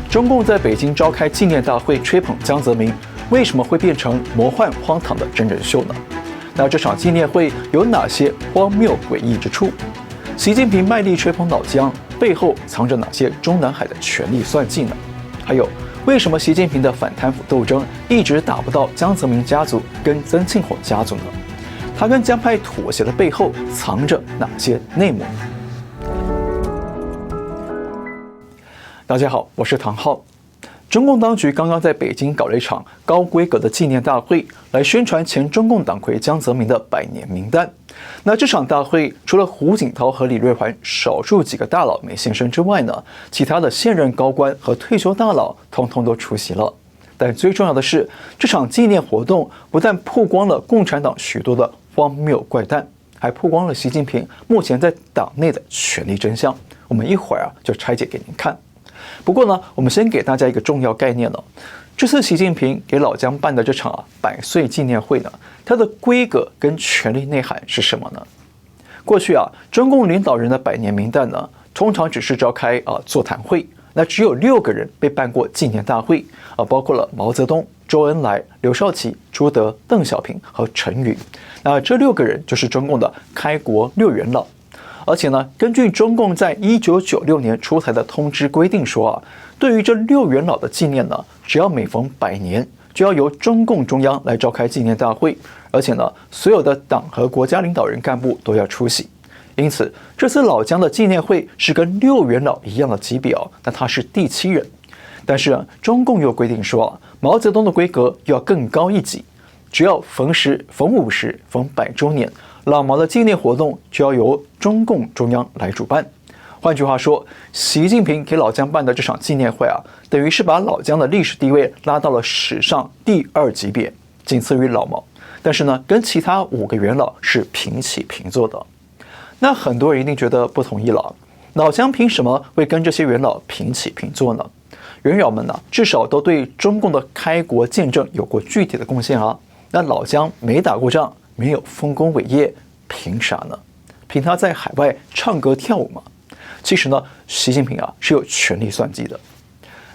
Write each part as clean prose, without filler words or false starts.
中共在北京召开纪念大会，吹捧江泽民，为什么会变成魔幻荒唐的真人秀呢？那这场纪念会有哪些荒谬诡异之处？习近平卖力吹捧老江，背后藏着哪些中南海的权力算计呢？还有，为什么习近平的反贪腐斗争一直打不到江泽民家族跟曾庆红家族呢？他跟江派妥协的背后藏着哪些内幕呢？大家好，我是唐浩。中共当局刚刚在北京搞了一场高规格的纪念大会，来宣传前中共党魁江泽民的100年名单。那这场大会除了胡锦涛和李瑞环少数几个大佬没现身之外呢，其他的现任高官和退休大佬通通都出席了。但最重要的是，这场纪念活动不但曝光了共产党许多的荒谬怪诞，还曝光了习近平目前在党内的权力真相。我们一会儿就拆解给您看。不过呢，我们先给大家一个重要概念了。这次习近平给老江办的这场100岁纪念会呢，它的规格跟权力内涵是什么呢？过去中共领导人的100年名单呢，通常只是召开座谈会，那只有6个人被办过纪念大会包括了毛泽东、周恩来、刘少奇、朱德、邓小平和陈云。那这6个人就是中共的开国6元老。而且呢，根据中共在1996年出台的通知规定说对于这6元老的纪念呢，只要每逢100年，就要由中共中央来召开纪念大会，而且呢，所有的党和国家领导人干部都要出席。因此，这次老江的纪念会是跟6元老一样的级别那他是第7人。但是中共又规定说毛泽东的规格又要更高一级，只要逢10、逢50、逢100周年。老毛的纪念活动就要由中共中央来主办。换句话说，习近平给老江办的这场纪念会等于是把老江的历史地位拉到了史上第2级别，仅次于老毛。但是呢，跟其他5个元老是平起平坐的。那很多人一定觉得不同意了，老江凭什么会跟这些元老平起平坐呢？元老们至少都对中共的开国建政有过具体的贡献那老江没打过仗，没有丰功伟业，凭啥呢？凭他在海外唱歌跳舞吗？其实呢，习近平是有权力算计的。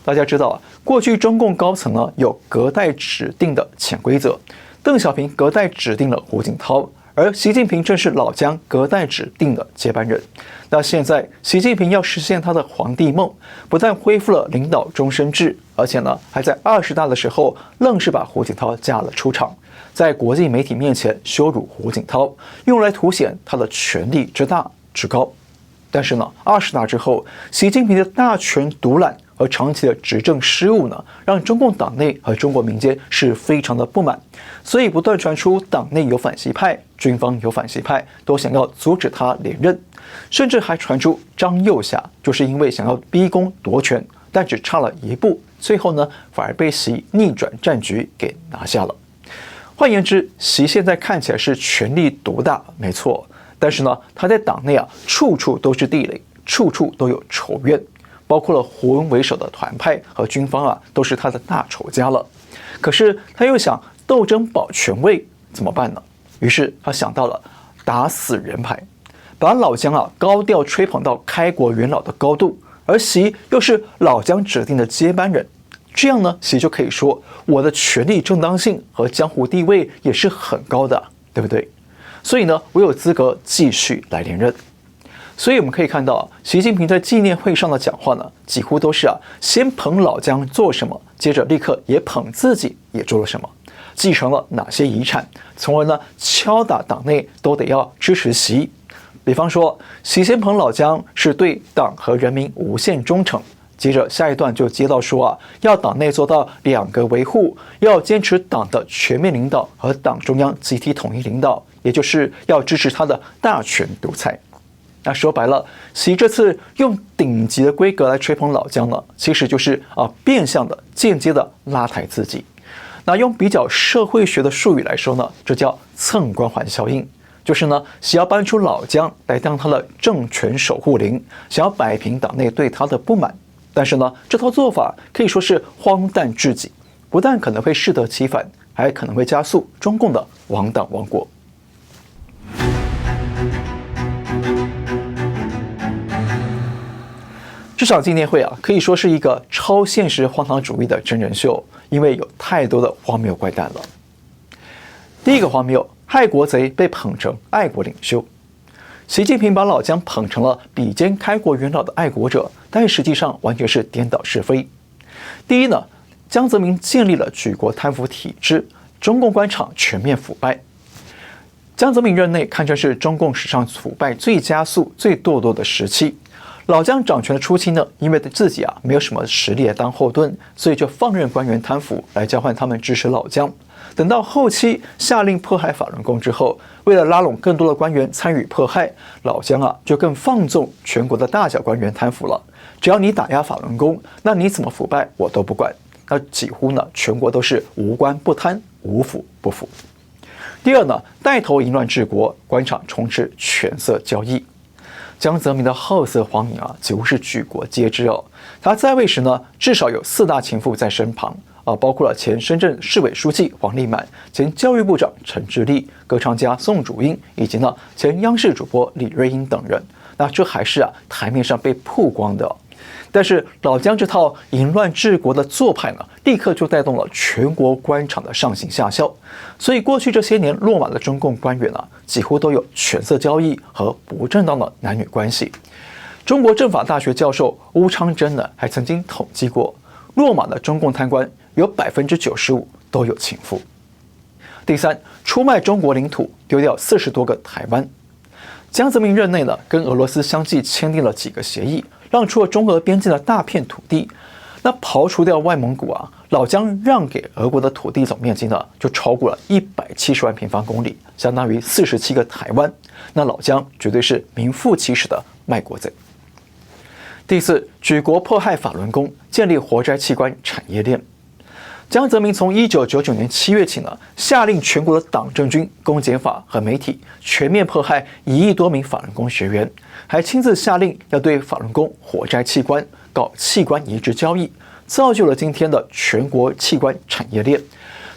大家知道过去中共高层有隔代指定的潜规则，邓小平隔代指定了胡锦涛，而习近平正是老江隔代指定的接班人。那现在习近平要实现他的皇帝梦，不但恢复了领导终身制，而且呢，还在20大的时候愣是把胡锦涛架了出场，在国际媒体面前羞辱胡锦涛，用来凸显他的权力之大之高。但是呢，20大之后，习近平的大权独揽和长期的执政失误呢，让中共党内和中国民间是非常的不满，所以不断传出党内有反习派，军方有反习派，都想要阻止他连任，甚至还传出张幼霞就是因为想要逼宫夺权，但只差了1步，最后呢反而被习逆转战局给拿下了。换言之，习现在看起来是权力独大，没错，但是呢，他在党内处处都是地雷，处处都有仇怨，包括了胡温为首的团派和军方都是他的大仇家了。可是他又想斗争保权位，怎么办呢？于是他想到了打死人牌，把老江高调吹捧到开国元老的高度，而习又是老江指定的接班人。这样呢，习就可以说我的权力正当性和江湖地位也是很高的，对不对？所以呢，我有资格继续来连任。所以我们可以看到，习近平在纪念会上的讲话呢，几乎都是先捧老江做什么，接着立刻也捧自己也做了什么，继承了哪些遗产，从而呢敲打党内都得要支持习。比方说，习先捧老江是对党和人民无限忠诚。接着下一段就接到说要党内做到2个维护，要坚持党的全面领导和党中央集体统一领导，也就是要支持他的大权独裁。那说白了，习这次用顶级的规格来吹捧老江呢，其实就是变相的、间接的拉抬自己。那用比较社会学的术语来说呢，这叫蹭光环效应。就是呢，习要搬出老江来当他的政权守护灵，想要摆平党内对他的不满。但是呢，这套做法可以说是荒诞至极，不但可能会适得其反，还可能会加速中共的亡党亡国。这场纪念会啊，可以说是一个超现实荒唐主义的真人秀，因为有太多的荒谬怪诞了。第一个荒谬，害国贼被捧成爱国领袖。习近平把老江捧成了比肩开国元老的爱国者，但实际上完全是颠倒是非。第一呢，江泽民建立了举国贪腐体制，中共官场全面腐败。江泽民任内堪称是中共史上腐败最加速、最堕落的时期。老江掌权的初期呢，因为自己没有什么实力来当后盾，所以就放任官员贪腐来交换他们支持老江。等到后期下令迫害法轮功之后，为了拉拢更多的官员参与迫害，老江就更放纵全国的大小官员贪腐了。只要你打压法轮功，那你怎么腐败我都不管。那几乎呢，全国都是无官不贪，无腐不腐。第二呢，带头淫乱治国，官场充斥权色交易。江泽民的好色荒淫几乎是举国皆知哦。他在位时呢，至少有4大情妇在身旁包括了前深圳市委书记黄立满、前教育部长陈志立、歌唱家宋祖英，以及呢前央视主播李瑞英等人。那这还是台面上被曝光的但是老江这套淫乱治国的做派呢，立刻就带动了全国官场的上行下效。所以过去这些年落马的中共官员几乎都有权色交易和不正当的男女关系。中国政法大学教授邬昌真呢，还曾经统计过，落马的中共贪官有95%都有情妇。第三，出卖中国领土，丢掉40多个台湾。江泽民任内呢，跟俄罗斯相继签订了几个协议，让出了中俄边境的大片土地。那刨除掉外蒙古老江让给俄国的土地总面积呢，就超过了170万平方公里，相当于47个台湾。那老江绝对是名副其实的卖国贼。第四，举国迫害法轮功，建立活摘器官产业链。江泽民从1999年7月起呢，下令全国的党政军、公检法和媒体全面迫害1亿多名法轮功学员，还亲自下令要对法轮功活摘器官，搞器官移植交易，造就了今天的全国器官产业链。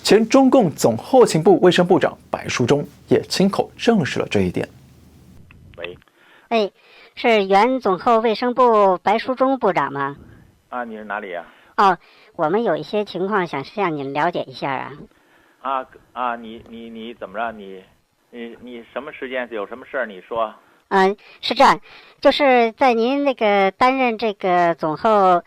前中共总后勤部卫生部长白书忠也亲口证实了这一点。喂，是原总后卫生部白书忠部长吗？你是哪里呀？我们有一些情况想向您了解一下你怎么着？你什么时间有什么事儿？你说。是这样，就是在您那个担任这个总后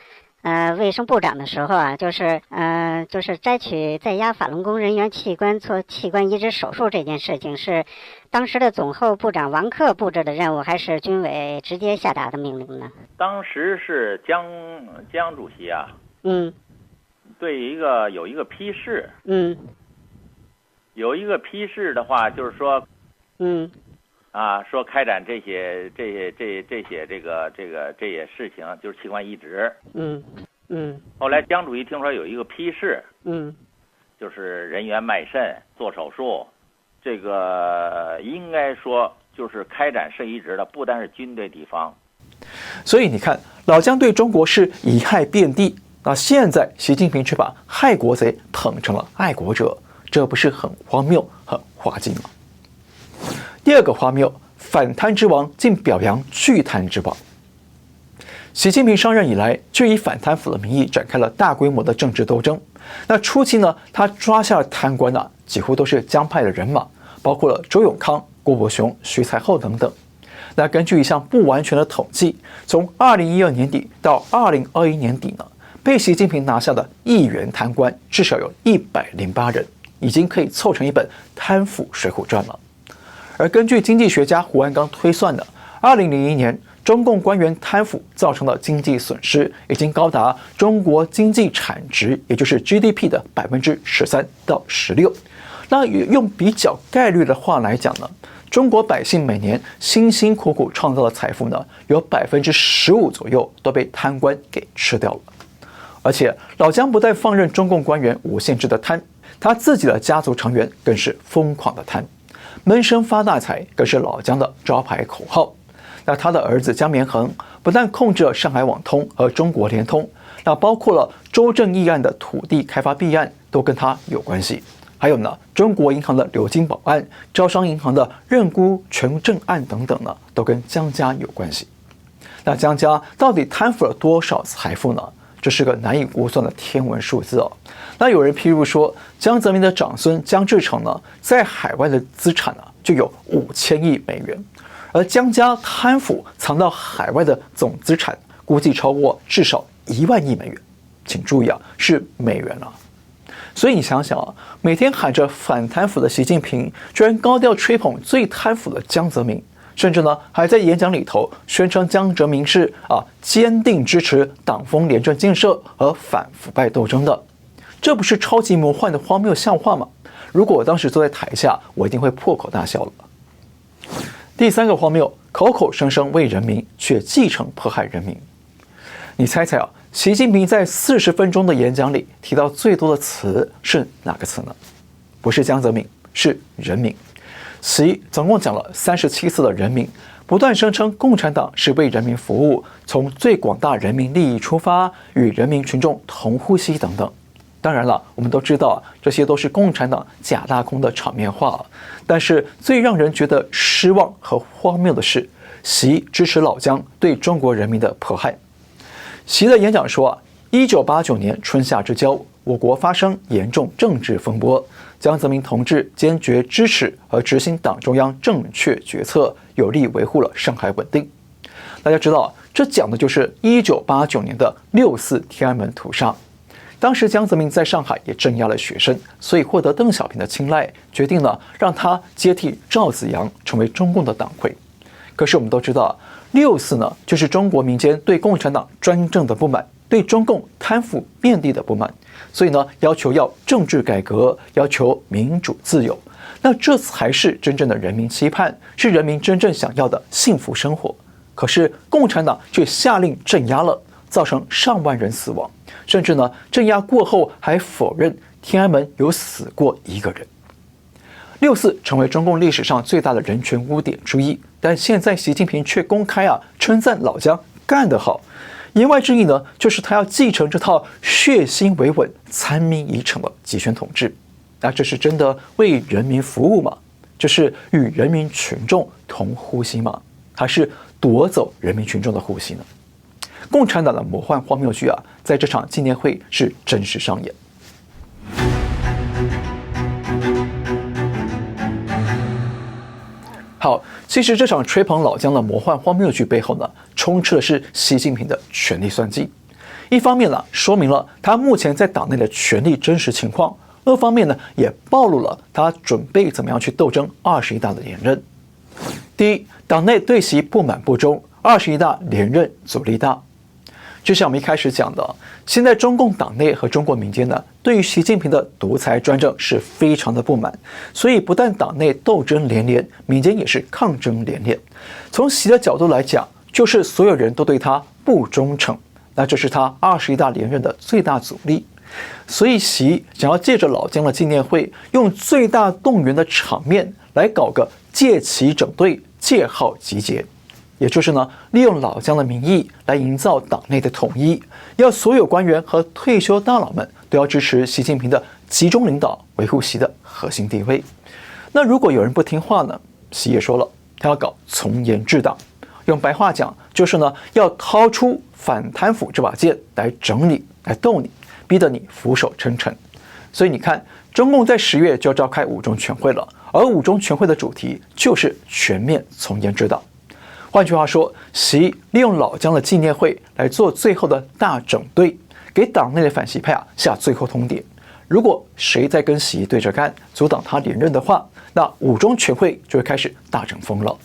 卫生部长的时候就是摘取在押法轮功人员器官做器官移植手术这件事情，是当时的总后部长王克布置的任务，还是军委直接下达的命令呢？当时是江主席对有一个批示，有一个批示的话，就是说，说开展这些事情，就是器官移植，后来江主席听说有一个批示，就是人员卖肾做手术，这个应该说就是开展肾移植的，不单是军队地方。所以你看，老江对中国是贻害遍地。那现在习近平却把害国贼捧成了爱国者，这不是很荒谬、很滑稽吗？第二个荒谬，反贪之王竟表扬巨贪之王。习近平上任以来，就以反贪腐的名义展开了大规模的政治斗争。那初期呢，他抓下的贪官几乎都是江派的人马，包括了周永康、郭伯雄、徐才厚等等。那根据一项不完全的统计，从2012年底到2021年底呢，被习近平拿下的议员贪官至少有108人，已经可以凑成一本贪腐水浒传了。而根据经济学家胡鞍钢推算的，2001年中共官员贪腐造成的经济损失已经高达中国经济产值，也就是 GDP 的13%到16%。那用比较概率的话来讲呢，中国百姓每年辛辛苦苦创造的财富呢，有15%左右都被贪官给吃掉了。而且老江不但放任中共官员无限制的贪，他自己的家族成员更是疯狂的贪，闷声发大财更是老江的招牌口号。那他的儿子江绵恒不但控制了上海网通和中国联通，那包括了周正义案的土地开发弊案都跟他有关系。还有呢，中国银行的流金宝案、招商银行的认沽权证案等等呢，都跟江家有关系。那江家到底贪腐了多少财富呢？这是个难以估算的天文数字哦。那有人披露说，江泽民的长孙江志成呢，在海外的资产呢就有5000亿美元，而江家贪腐藏到海外的总资产估计超过至少1万亿美元。请注意啊，是美元啊。所以你想想啊，每天喊着反贪腐的习近平，居然高调吹捧最贪腐的江泽民。甚至呢，还在演讲里头宣称江泽民是坚定支持党风廉政建设和反腐败斗争的，这不是超级魔幻的荒谬笑话吗？如果我当时坐在台下，我一定会破口大笑了。第三个荒谬，口口声声为人民，却继承迫害人民。你猜猜啊，习近平在40分钟的演讲里提到最多的词是哪个词呢？不是江泽民，是人民。习总共讲了37次的人民，不断声称共产党是为人民服务，从最广大人民利益出发，与人民群众同呼吸等等。当然了，我们都知道这些都是共产党假大空的场面话。但是最让人觉得失望和荒谬的是，习支持老江对中国人民的迫害。习的演讲说1989年春夏之交，我国发生严重政治风波，江泽民同志坚决支持和执行党中央正确决策，有力维护了上海稳定。大家知道，这讲的就是1989年的6·4天安门屠杀。当时江泽民在上海也镇压了学生，所以获得邓小平的青睐，决定了让他接替赵紫阳成为中共的党魁。可是我们都知道，6·4呢，就是中国民间对共产党专政的不满，对中共贪腐遍地的不满，所以呢，要求要政治改革，要求民主自由。那这才是真正的人民期盼，是人民真正想要的幸福生活。可是共产党却下令镇压了，造成上万人死亡，甚至呢，镇压过后还否认天安门有死过一个人。6·4成为中共历史上最大的人权污点之一，但现在习近平却公开称赞老江干得好。言外之意呢，就是他要继承这套血腥维稳、残民已成的集权统治。那这是真的为人民服务吗？这是与人民群众同呼吸吗？还是夺走人民群众的呼吸呢？共产党的魔幻荒谬剧在这场纪念会是真实上演。好，其实这场吹捧老江的魔幻荒谬剧背后呢，充斥的是习近平的权力算计。一方面呢，说明了他目前在党内的权力真实情况；二方面呢，也暴露了他准备怎么样去斗争21大的连任。第一，党内对习不满不忠，21大连任阻力大。就像我们一开始讲的，现在中共党内和中国民间呢，对于习近平的独裁专政是非常的不满，所以不但党内斗争连连，民间也是抗争连连。从习的角度来讲，就是所有人都对他不忠诚，那这是他21大连任的最大阻力。所以习想要借着老江的纪念会，用最大动员的场面来搞个借旗整队、借号集结。也就是呢，利用老江的名义来营造党内的统一，要所有官员和退休大佬们都要支持习近平的集中领导，维护习的核心地位。那如果有人不听话呢？习也说了，他要搞从严治党，用白话讲就是呢，要掏出反贪腐这把剑来整你，来斗你，逼得你俯首称臣。所以你看，中共在10月就要召开5中全会了，而5中全会的主题就是全面从严治党。换句话说，习利用老江的纪念会来做最后的大整队，给党内的反习派下最后通牒。如果谁再跟习对着干，阻挡他连任的话，那5中全会就会开始大整风了。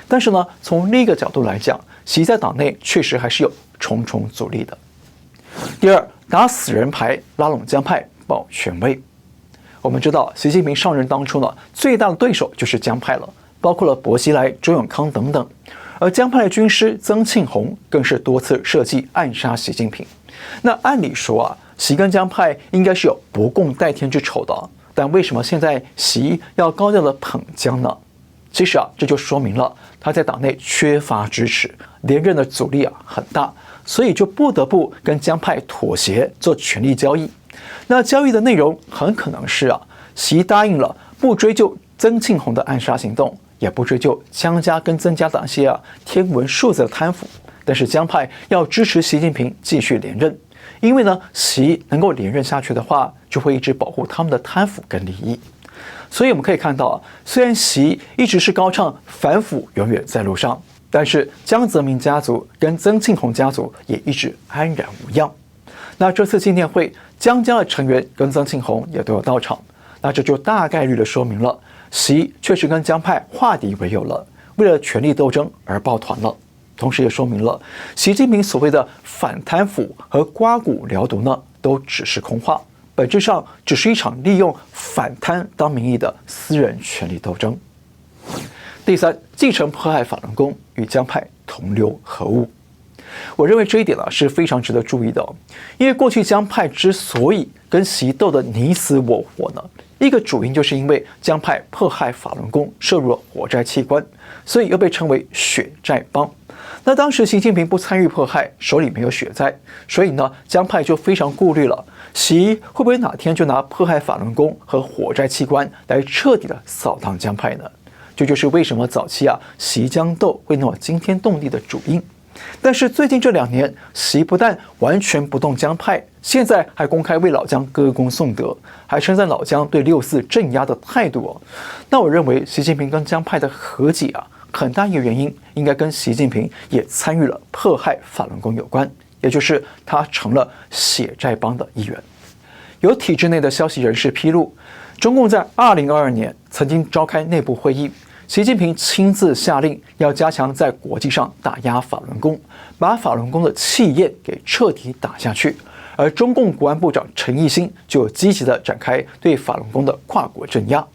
但是呢，从另一个角度来讲，习在党内确实还是有重重阻力的。第二，打死人牌，拉拢江派，保权威。我们知道，习近平上任当初呢，最大的对手就是江派了，包括了薄熙来、周永康等等。而江派的军师曾庆红更是多次设计暗杀习近平。那按理说习跟江派应该是有不共戴天之仇的，但为什么现在习要高调的捧江呢？其实这就说明了他在党内缺乏支持，连任的阻力很大，所以就不得不跟江派妥协，做权力交易。那交易的内容很可能是习答应了不追究曾庆红的暗杀行动，也不追究江家跟曾家的那些天文数字的贪腐，但是江派要支持习近平继续连任，因为呢，习能够连任下去的话，就会一直保护他们的贪腐跟利益。所以我们可以看到啊，虽然习一直是高唱反腐永远在路上，但是江泽民家族跟曾庆红家族也一直安然无恙。那这次纪念会，江家的成员跟曾庆红也都有到场，那这就大概率的说明了，习确实跟江派化敌为友了，为了权力斗争而抱团了。同时也说明了，习近平所谓的反贪腐和刮骨疗毒呢，都只是空话，本质上只是一场利用反贪当名义的私人权力斗争。第三，继承迫害法轮功与江派同流合污。我认为这一点是非常值得注意的因为过去江派之所以跟习斗得你死我活呢，一个主因就是因为江派迫害法轮功涉入了火灾器官，所以又被称为血债帮。那当时习近平不参与迫害，手里没有血债，所以呢，江派就非常顾虑了，习会不会哪天就拿迫害法轮功和火灾器官来彻底的扫荡江派呢？这就是为什么早期习江斗会那么惊天动地的主因。但是最近这2年，习不但完全不动江派，现在还公开为老江歌功颂德，还称赞老江对6·4镇压的态度那我认为习近平跟江派的和解很大一个原因应该跟习近平也参与了迫害法轮功有关，也就是他成了血债帮的一员。有体制内的消息人士披露，中共在2022年曾经召开内部会议，习近平亲自下令要加强在国际上打压法轮功，把法轮功的气焰给彻底打下去。而中共国安部长陈毅新就积极地展开对法轮功的跨国镇压。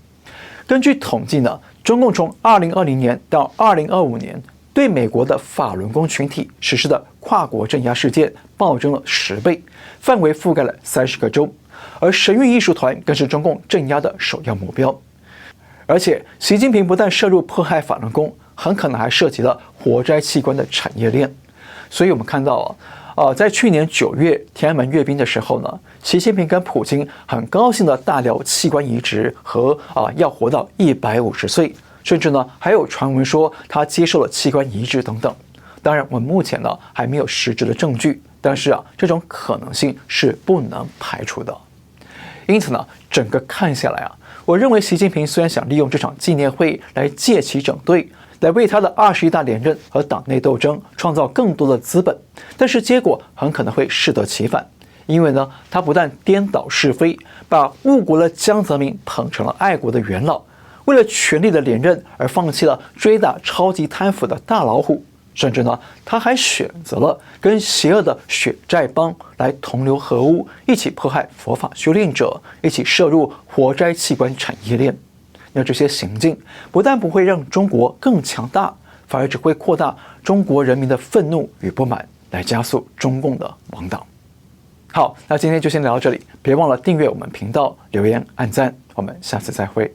根据统计呢，中共从2020年到2025年对美国的法轮功群体实施的跨国镇压事件暴增了10倍，范围覆盖了30个州，而神韵艺术团更是中共镇压的首要目标。而且，习近平不但涉入迫害法轮功，很可能还涉及了火灾器官的产业链。所以我们看到在去年9月天安门阅兵的时候呢，习近平跟普京很高兴的大聊器官移植和要活到150岁，甚至呢还有传闻说他接受了器官移植等等。当然，我们目前呢还没有实质的证据，但是这种可能性是不能排除的。因此呢，整个看下来我认为习近平虽然想利用这场纪念会来借其整队，来为他的21大连任和党内斗争创造更多的资本，但是结果很可能会适得其反。因为呢，他不但颠倒是非，把误国的江泽民捧成了爱国的元老，为了权力的连任而放弃了追打超级贪腐的大老虎，甚至呢，他还选择了跟邪恶的血债帮来同流合污，一起迫害佛法修炼者，一起涉入火灾器官产业链。那这些行径不但不会让中国更强大，反而只会扩大中国人民的愤怒与不满，来加速中共的亡党。好，那今天就先聊到这里，别忘了订阅我们频道、留言、按赞，我们下次再会。